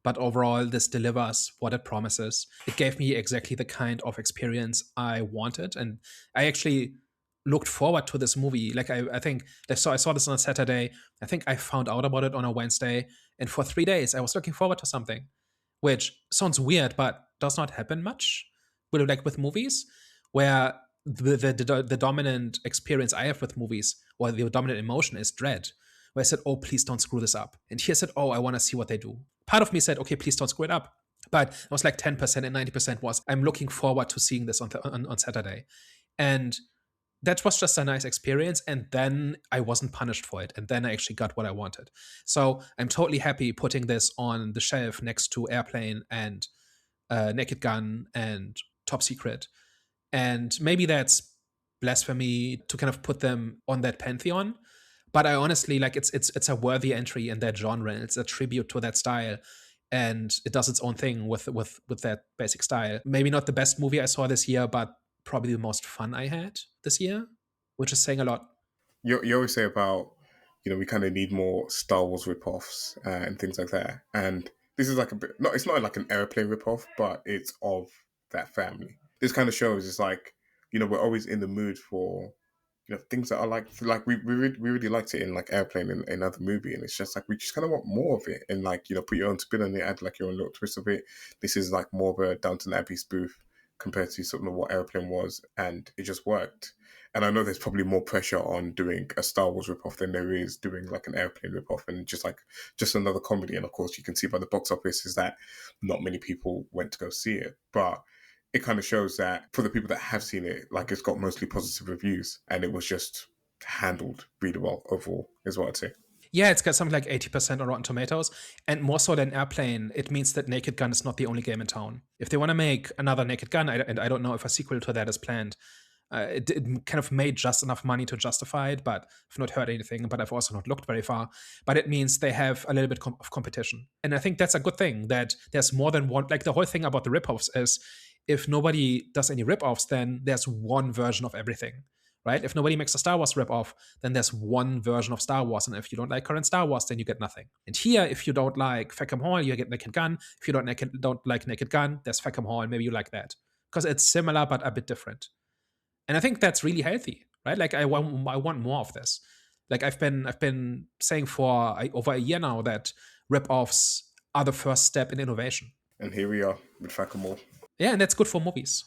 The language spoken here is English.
but overall, this delivers what it promises. It gave me exactly the kind of experience I wanted, and I actually looked forward to this movie. Like I think I saw this on a Saturday. I think I found out about it on a Wednesday, and for 3 days I was looking forward to something, which sounds weird, but does not happen much. Like with movies, where the dominant experience I have with movies, or the dominant emotion, is dread. Where I said, "Oh, please don't screw this up," and here said, "Oh, I want to see what they do." Part of me said, "Okay, please don't screw it up," but it was like 10%, and 90% was, "I'm looking forward to seeing this on Saturday," and that was just a nice experience. And then I wasn't punished for it, and then I actually got what I wanted. So I'm totally happy putting this on the shelf next to Airplane and Naked Gun and Top Secret. And maybe that's blasphemy to kind of put them on that pantheon, but I honestly like it's a worthy entry in that genre. It's a tribute to that style, and it does its own thing with that basic style. Maybe not the best movie I saw this year, but probably the most fun I had this year, which is saying a lot. You always say about, we kind of need more Star Wars ripoffs and things like that. And this is like a bit, not, it's not like an airplane ripoff, but it's of that family. This kind of shows it's like, we're always in the mood for, things that are like we really liked it in like Airplane in another movie. And it's just like, we just kind of want more of it. And like, put your own spin on it, add like your own little twist of it. This is like more of a Downton Abbey spoof compared to sort of what Airplane was. And it just worked. And I know there's probably more pressure on doing a Star Wars ripoff than there is doing like an Airplane ripoff, and just another comedy. And of course, you can see by the box office is that not many people went to go see it, but it kind of shows that for the people that have seen it, like it's got mostly positive reviews, and it was just handled really well overall, is what I'd say. Yeah, it's got something like 80% on Rotten Tomatoes. And more so than Airplane, it means that Naked Gun is not the only game in town. If they want to make another Naked Gun, and I don't know if a sequel to that is planned, it kind of made just enough money to justify it, but I've not heard anything, but I've also not looked very far. But it means they have a little bit of competition. And I think that's a good thing, that there's more than one. Like the whole thing about the ripoffs is, if nobody does any ripoffs, then there's one version of everything, right? If nobody makes a Star Wars ripoff, then there's one version of Star Wars. And if you don't like current Star Wars, then you get nothing. And here, if you don't like Fackham Hall, you get Naked Gun. If you don't like Naked Gun, there's Fackham Hall, and maybe you like that. Because it's similar, but a bit different. And I think that's really healthy, right? Like I want more of this. Like I've been saying for over a year now that ripoffs are the first step in innovation. And here we are with Fackham Hall. Yeah, and that's good for movies.